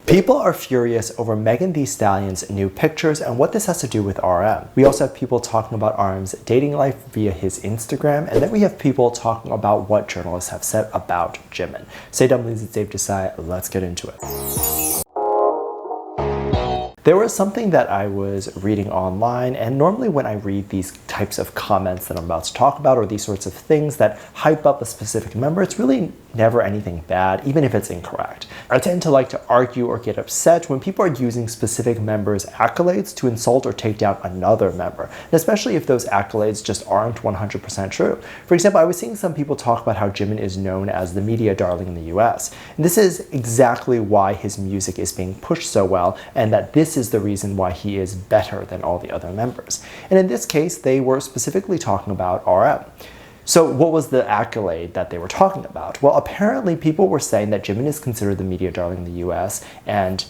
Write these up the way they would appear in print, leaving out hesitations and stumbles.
People are furious over Megan Thee Stallion's new pictures and what this has to do with RM. We also have people talking about RM's dating life via his Instagram, and then we have people talking about what journalists have said about Jimin. Say dumplings, it's safe to say, let's get into it. There was something that I was reading online, and normally when I read these types of comments that I'm about to talk about, or these sorts of things that hype up a specific member, it's really never anything bad, even if it's incorrect. I tend to like to argue or get upset when people are using specific members' accolades to insult or take down another member, and especially if those accolades just aren't 100% true. For example, I was seeing some people talk about how Jimin is known as the media darling in the US, and this is exactly why his music is being pushed so well, and that this is the reason why he is better than all the other members. And in this case, they were specifically talking about RM. So what was the accolade that they were talking about? Well, apparently people were saying that Jimin is considered the media darling in the US, and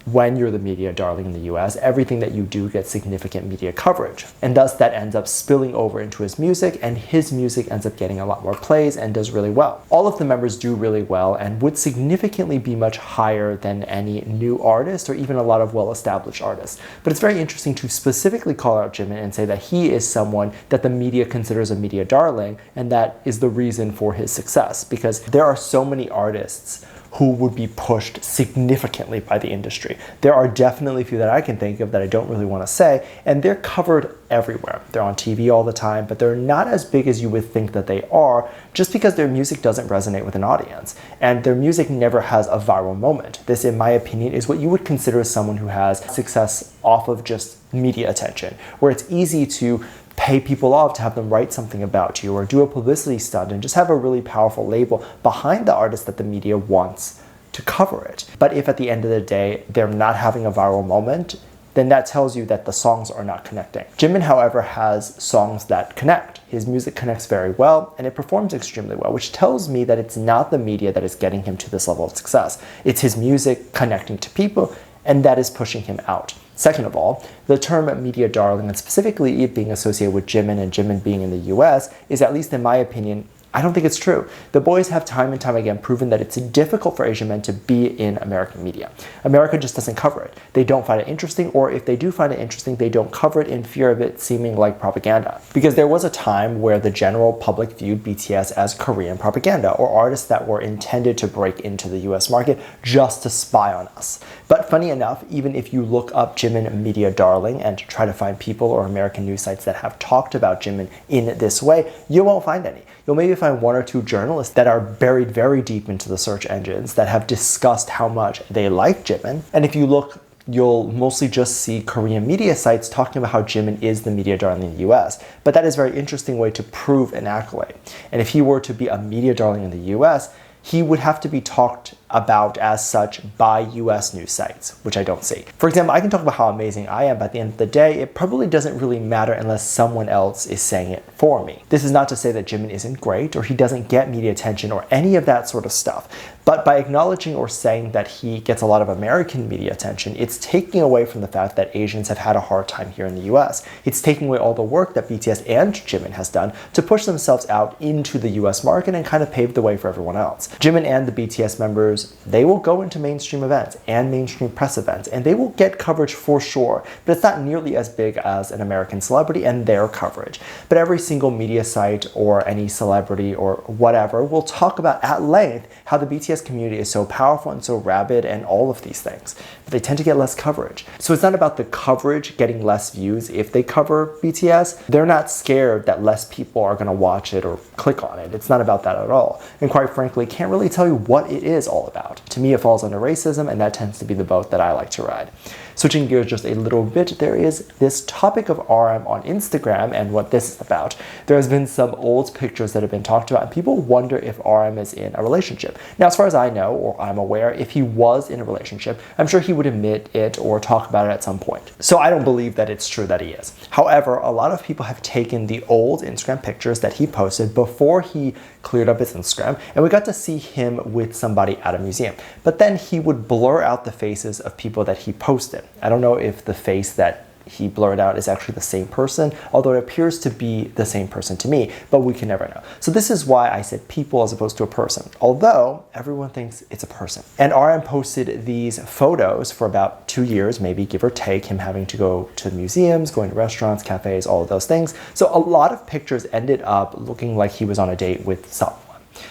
when you're the media darling in the US, everything that you do gets significant media coverage. And thus that ends up spilling over into his music, and his music ends up getting a lot more plays and does really well. All of the members do really well and would significantly be much higher than any new artist or even a lot of well-established artists. But it's very interesting to specifically call out Jimin and say that he is someone that the media considers a media darling, and that is the reason for his success, because there are so many artists who would be pushed significantly by the industry. There are definitely a few that I can think of that I don't really want to say, and they're covered everywhere. They're on TV all the time, but they're not as big as you would think that they are, just because their music doesn't resonate with an audience, and their music never has a viral moment. This, in my opinion, is what you would consider someone who has success off of just media attention, where it's easy to pay people off to have them write something about you or do a publicity stunt and just have a really powerful label behind the artist that the media wants to cover it. But if at the end of the day they're not having a viral moment, then that tells you that the songs are not connecting. Jimin, however, has songs that connect. His music connects very well and it performs extremely well, which tells me that it's not the media that is getting him to this level of success. It's his music connecting to people, and that is pushing him out. Second of all, the term media darling, and specifically it being associated with Jimin and Jimin being in the US, is, at least in my opinion, I don't think it's true. The boys have time and time again proven that it's difficult for Asian men to be in American media. America just doesn't cover it. They don't find it interesting, or if they do find it interesting, they don't cover it in fear of it seeming like propaganda. Because there was a time where the general public viewed BTS as Korean propaganda, or artists that were intended to break into the US market just to spy on us. But funny enough, even if you look up Jimin media darling and try to find people or American news sites that have talked about Jimin in this way, you won't find any. You'll maybe find one or two journalists that are buried very deep into the search engines that have discussed how much they like Jimin. And if you look, you'll mostly just see Korean media sites talking about how Jimin is the media darling in the US. But that is a very interesting way to prove an accolade. And if he were to be a media darling in the US, he would have to be talked about as such by US news sites, which I don't see. For example, I can talk about how amazing I am, but at the end of the day, it probably doesn't really matter unless someone else is saying it for me. This is not to say that Jimin isn't great or he doesn't get media attention or any of that sort of stuff. But by acknowledging or saying that he gets a lot of American media attention, it's taking away from the fact that Asians have had a hard time here in the US. It's taking away all the work that BTS and Jimin has done to push themselves out into the US market and kind of pave the way for everyone else. Jimin and the BTS members, they will go into mainstream events and mainstream press events, and they will get coverage for sure, but it's not nearly as big as an American celebrity and their coverage. But every single media site or any celebrity or whatever will talk about at length how the BTS community is so powerful and so rabid and all of these things, but they tend to get less coverage. So it's not about the coverage getting less views if they cover BTS. They're not scared that less people are going to watch it or click on it. It's not about that at all. And quite frankly, can't really tell you what it is all about. To me, it falls under racism, and that tends to be the boat that I like to ride. Switching gears just a little bit, there is this topic of RM on Instagram and what this is about. There has been some old pictures that have been talked about, and people wonder if RM is in a relationship. Now, as far as I know, or I'm aware, if he was in a relationship, I'm sure he would admit it or talk about it at some point. So I don't believe that it's true that he is. However, a lot of people have taken the old Instagram pictures that he posted before he cleared up his Instagram, and we got to see him with somebody at a museum. But then he would blur out the faces of people that he posted. I don't know if the face that he blurred out is actually the same person, although it appears to be the same person to me, but we can never know. So this is why I said people as opposed to a person, although everyone thinks it's a person. And RM posted these photos for about 2 years, maybe give or take, him having to go to museums, going to restaurants, cafes, all of those things. So a lot of pictures ended up looking like he was on a date with someone.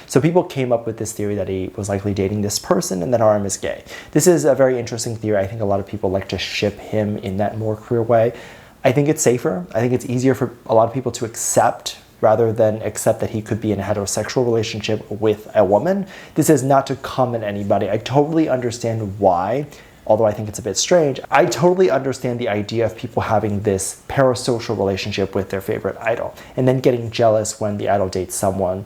So people came up with this theory that he was likely dating this person and that RM is gay. This is a very interesting theory. I think a lot of people like to ship him in that more queer way. I think it's safer. I think it's easier for a lot of people to accept rather than accept that he could be in a heterosexual relationship with a woman. This is not to comment anybody. I totally understand why, although I think it's a bit strange. I totally understand the idea of people having this parasocial relationship with their favorite idol and then getting jealous when the idol dates someone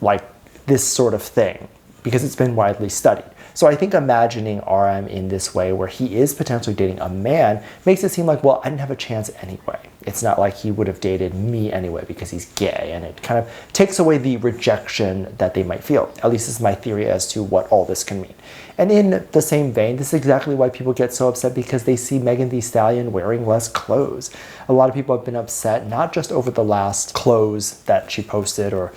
like this sort of thing, because it's been widely studied. So I think imagining RM in this way, where he is potentially dating a man, makes it seem like, well, I didn't have a chance anyway. It's not like he would have dated me anyway because he's gay, and it kind of takes away the rejection that they might feel. At least this is my theory as to what all this can mean. And in the same vein, this is exactly why people get so upset, because they see Megan Thee Stallion wearing less clothes. A lot of people have been upset, not just over the last clothes that she posted or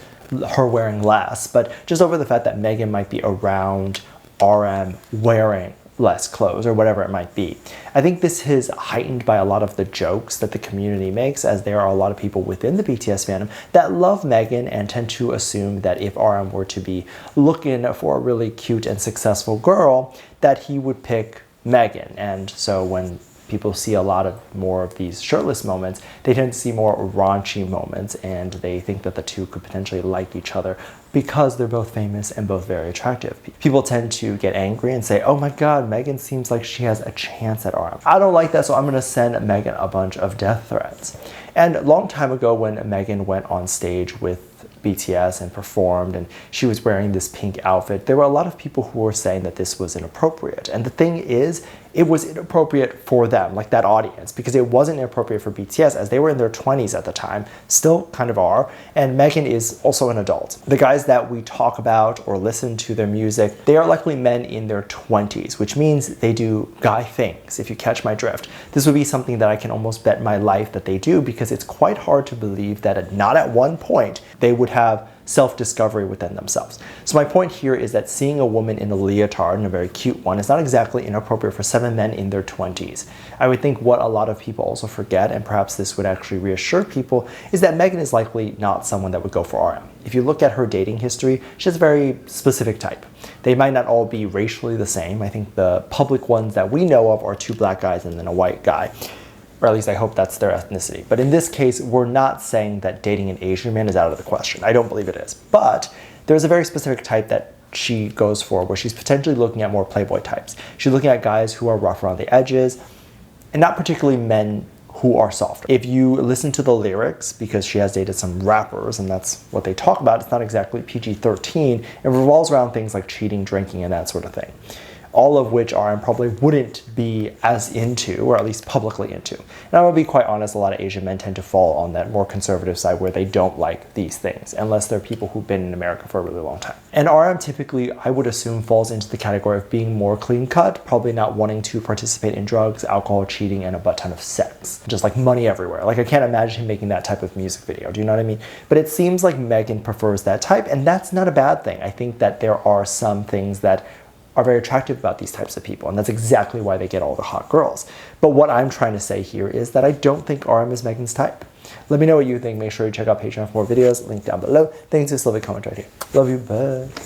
her wearing less, but just over the fact that Megan might be around RM wearing less clothes or whatever it might be. I think this is heightened by a lot of the jokes that the community makes, as there are a lot of people within the BTS fandom that love Megan and tend to assume that if RM were to be looking for a really cute and successful girl, that he would pick Megan. And so when people see a lot of more of these shirtless moments, they tend to see more raunchy moments, and they think that the two could potentially like each other because they're both famous and both very attractive. People tend to get angry and say, oh my god, Megan seems like she has a chance at RM. I don't like that, so I'm gonna send Megan a bunch of death threats. And a long time ago, when Megan went on stage with BTS and performed, and she was wearing this pink outfit, there were a lot of people who were saying that this was inappropriate. And the thing is, it was inappropriate for them, like that audience, because it wasn't inappropriate for BTS, as they were in their 20s at the time, still kind of are, and Megan is also an adult. The guys that we talk about or listen to their music, they are likely men in their 20s, which means they do guy things, if you catch my drift. This would be something that I can almost bet my life that they do, because it's quite hard to believe that not at one point they would have self-discovery within themselves. So my point here is that seeing a woman in a leotard, and a very cute one, is not exactly inappropriate for 7 men in their 20s. I would think what a lot of people also forget, and perhaps this would actually reassure people, is that Megan is likely not someone that would go for RM. If you look at her dating history, she has a very specific type. They might not all be racially the same. I think the public ones that we know of are 2 black guys and then a white guy. Or at least I hope that's their ethnicity. But in this case, we're not saying that dating an Asian man is out of the question. I don't believe it is. But there's a very specific type that she goes for, where she's potentially looking at more playboy types. She's looking at guys who are rough around the edges, and not particularly men who are soft. If you listen to the lyrics, because she has dated some rappers, and that's what they talk about, it's not exactly PG-13. It revolves around things like cheating, drinking, and that sort of thing. All of which RM probably wouldn't be as into, or at least publicly into. And I'm gonna be quite honest, a lot of Asian men tend to fall on that more conservative side where they don't like these things, unless they're people who've been in America for a really long time. And RM typically, I would assume, falls into the category of being more clean-cut, probably not wanting to participate in drugs, alcohol, cheating, and a butt ton of sex. Just like money everywhere. Like, I can't imagine him making that type of music video, do you know what I mean? But it seems like Megan prefers that type, and that's not a bad thing. I think that there are some things that are very attractive about these types of people, and that's exactly why they get all the hot girls. But what I'm trying to say here is that I don't think RM is Megan's type. Let me know what you think. Make sure you check out Patreon for more videos, link down below. Thanks, just leave a comment right here. Love you, bye.